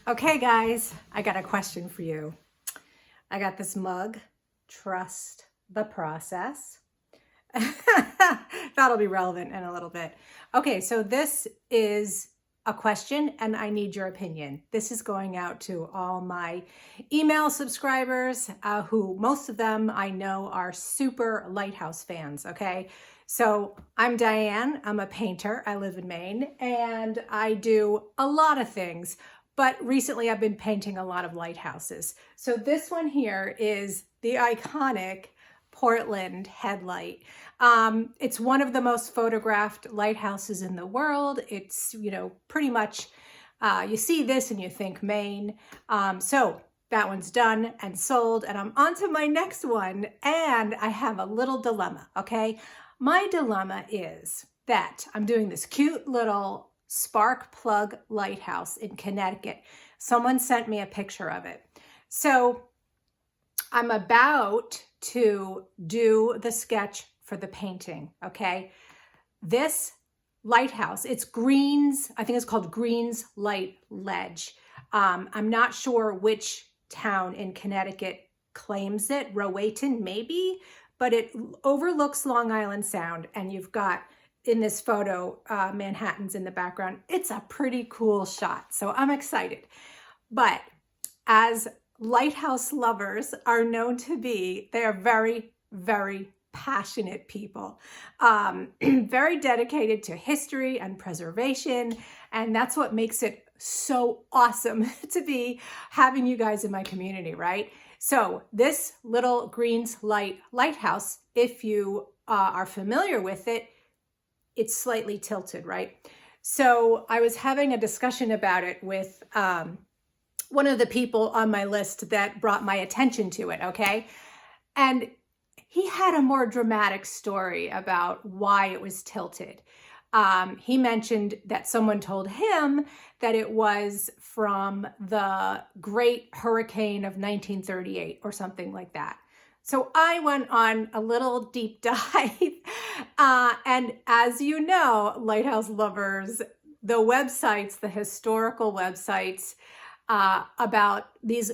Okay, guys, I got a question for you. I got this mug, Trust the Process. That'll be relevant in a little bit. Okay, so this is a question and I need your opinion. This is going out to all my email subscribers, who most of them I know are super Lighthouse fans, okay? So I'm Diane, I'm a painter, I live in Maine, and I do a lot of things, but recently I've been painting a lot of lighthouses. So this one here is the iconic Portland headlight. It's one of the most photographed lighthouses in the world. It's, pretty much, you see this and you think Maine. So that one's done and sold, and I'm on to my next one, and I have a little dilemma, okay? My dilemma is that I'm doing this cute little spark plug lighthouse in Connecticut. Someone sent me a picture of it. So I'm about to do the sketch for the painting, okay? This lighthouse, it's Green's, I think it's called Green's Light Ledge. I'm not sure which town in Connecticut claims it, Rowayton maybe, but it overlooks Long Island Sound, and you've got in this photo, Manhattan's in the background. It's a pretty cool shot, so I'm excited. But as lighthouse lovers are known to be, they are very, very passionate people, very dedicated to history and preservation, and that's what makes it so awesome to be having you guys in my community, right? So this little Green's lighthouse, if you are familiar with it, it's slightly tilted, right? So I was having a discussion about it with one of the people on my list that brought my attention to it, okay? And he had a more dramatic story about why it was tilted. He mentioned that someone told him that it was from the Great Hurricane of 1938 or something like that. So I went on a little deep dive, and as you know, lighthouse lovers, the websites, the historical websites about these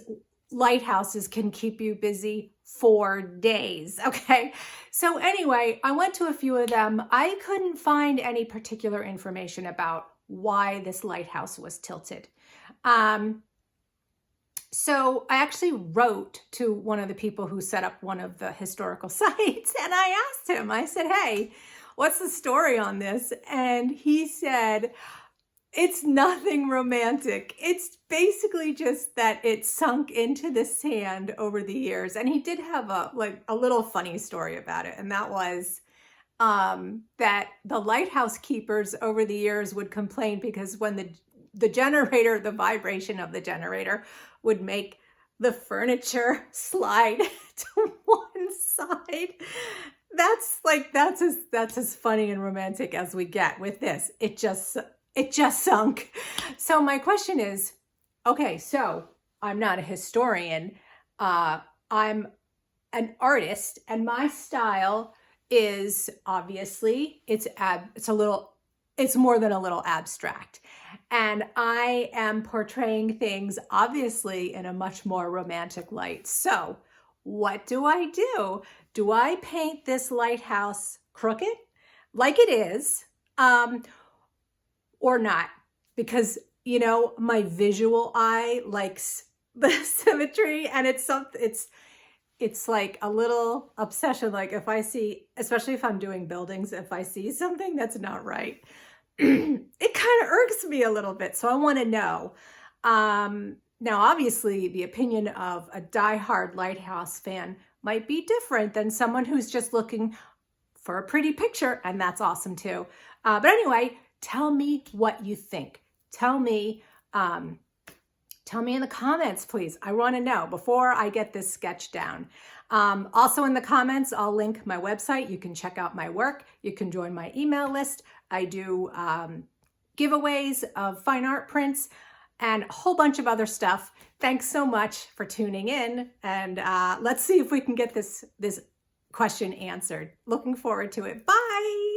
lighthouses can keep you busy for days, okay? So anyway, I went to a few of them. I couldn't find any particular information about why this lighthouse was tilted. So I actually wrote to one of the people who set up one of the historical sites, and I asked him, I said, hey, what's the story on this? And he said, it's nothing romantic. It's basically just that it sunk into the sand over the years. And he did have a little funny story about it. And that was that the lighthouse keepers over the years would complain because when the generator, the vibration of the generator would make the furniture slide to one side. That's as funny and romantic as we get with this. It just sunk. So my question is, okay, so I'm not a historian. I'm an artist, and my style is obviously, it's more than a little abstract. And I am portraying things obviously in a much more romantic light. So what do I do? Do I paint this lighthouse crooked like it is, or not? Because, my visual eye likes the symmetry, and it's like a little obsession. Like if I see, especially if I'm doing buildings, if I see something that's not right, it kind of irks me a little bit. So I want to know. Now, obviously, the opinion of a diehard lighthouse fan might be different than someone who's just looking for a pretty picture, and that's awesome too. But anyway, tell me what you think. Tell me in the comments, please. I want to know before I get this sketch down. Also in the comments, I'll link my website. You can check out my work. You can join my email list. I do giveaways of fine art prints and a whole bunch of other stuff. Thanks so much for tuning in, and let's see if we can get this question answered. Looking forward to it. Bye.